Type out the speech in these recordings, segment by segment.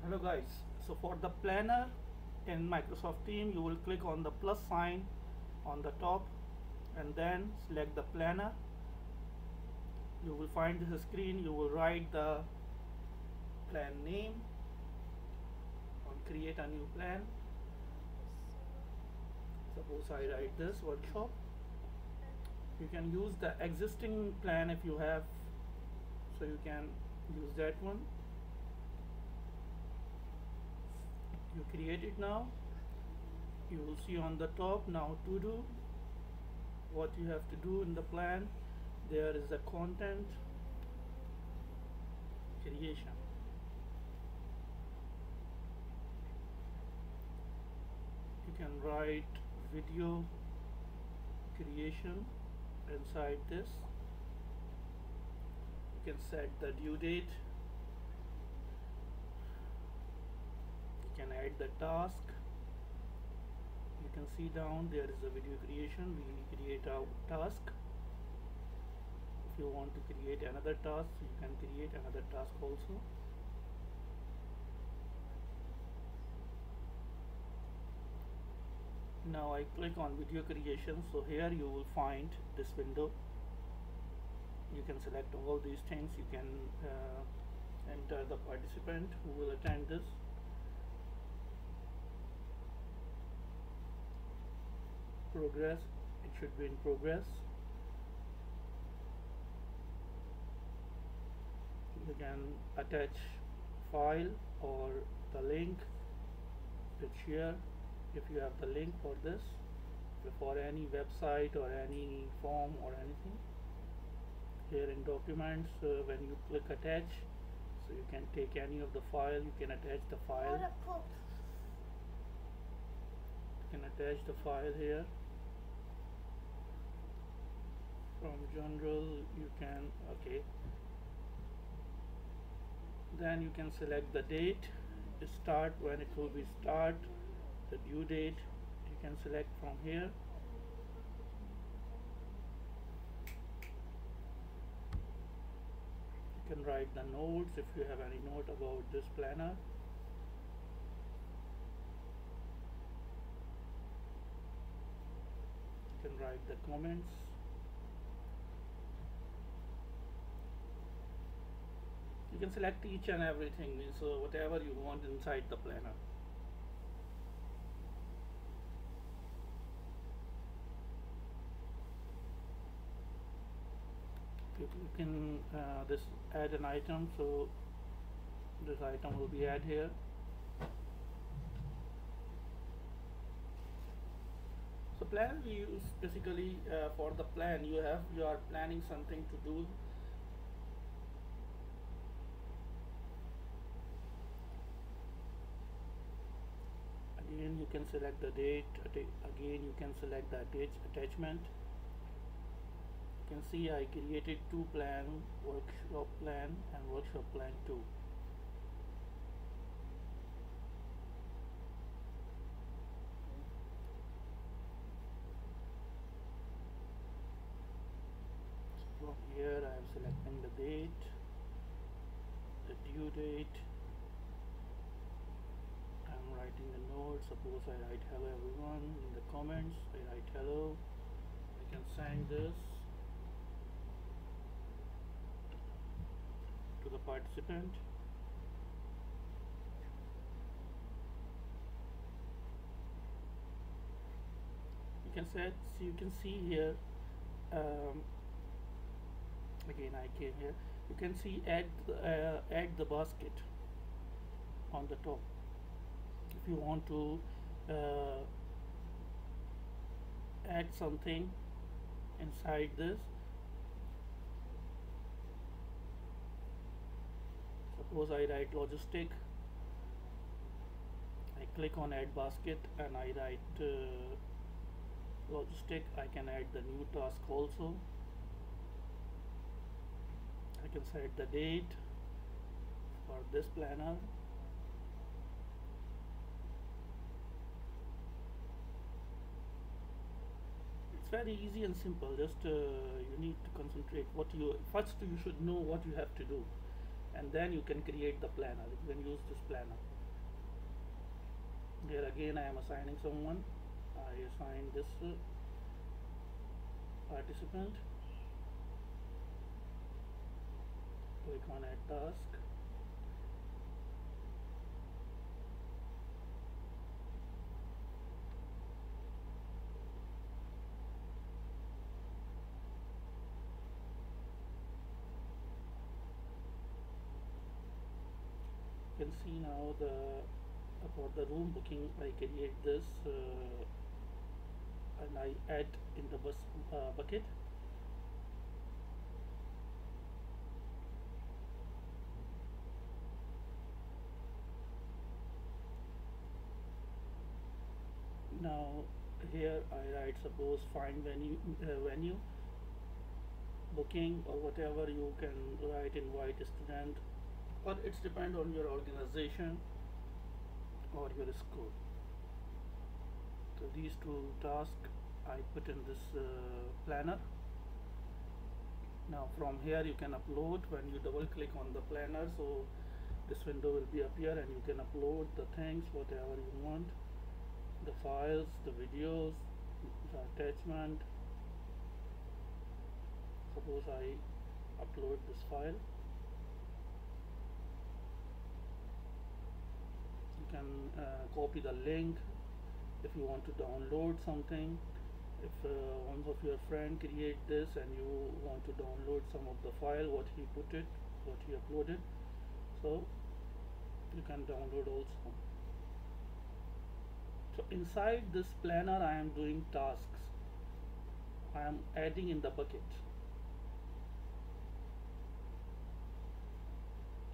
Hello guys, so for the planner in Microsoft Team you will click on the plus sign on the top and then select the planner. You will find this screen. You will write the plan name or create a new plan. Suppose I write this workshop. You can use the existing plan if you have, so you can use that one. You create it now. You will see on the top now to do what you have to do in the plan. There is the content creation. You can write video creation inside this. You can set the due date. You can add the task. You can see down there is a video creation. We create a task. If you want to create another task, you can create another task also. Now I click on video creation, so here you will find this window. You can select all these things. You can enter the participant who will attend this. Progress, it should be in progress. You can attach file or the link to share if you have the link for this, for any website or any form or anything. Here in documents, when you click attach, so you can take any of the file. You can attach the file. You can attach the file here. From general you can, okay, then you can select the date, start, when it will be start, the due date you can select from here. You can write the notes if you have any note about this planner. You can write the comments. You can select each and everything, so whatever you want inside the planner. You can this add an item, so this item will be added here. So plan we use basically for the plan. You are planning something to do. Again you can select the date. Again you can select the attachment. You can see I created two plan, workshop plan and workshop plan 2. So from here I am selecting the date, the due date. I'm writing the note. Suppose I write hello everyone. In the comments I write hello. I can send this to the participant. You can set, so you can see here, again I came here, you can see add the basket on the top. If you want to add something inside this, suppose I write logistic, I click on add basket and I write logistic. I can add the new task also. I can set the date for this planner. It's very easy and simple. Just you need to concentrate. First you should know what you have to do, and then you can create the planner. You can use this planner. Here again I am assigning someone. I assign this participant. Click on add task. You can see now the for the room booking I create this and I add in the bus bucket. Now here I write suppose find venue booking or whatever you can write, invite student, or it's depend on your organization or your school. So these two tasks I put in this planner. Now from here you can upload. When you double click on the planner, so this window will be appear and you can upload the things whatever you want, the files, the videos, the attachment. Suppose I upload this file. You can copy the link if you want to download something. If one of your friend create this and you want to download some of the file what he put it, what he uploaded, so you can download also. So inside this planner I am doing tasks. I am adding in the bucket.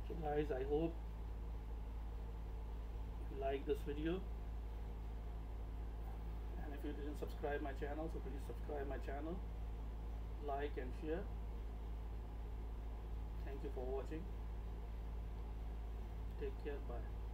So guys, I hope you like this video, and if you didn't subscribe my channel, so please subscribe my channel, like and share. Thank you for watching. Take care. Bye.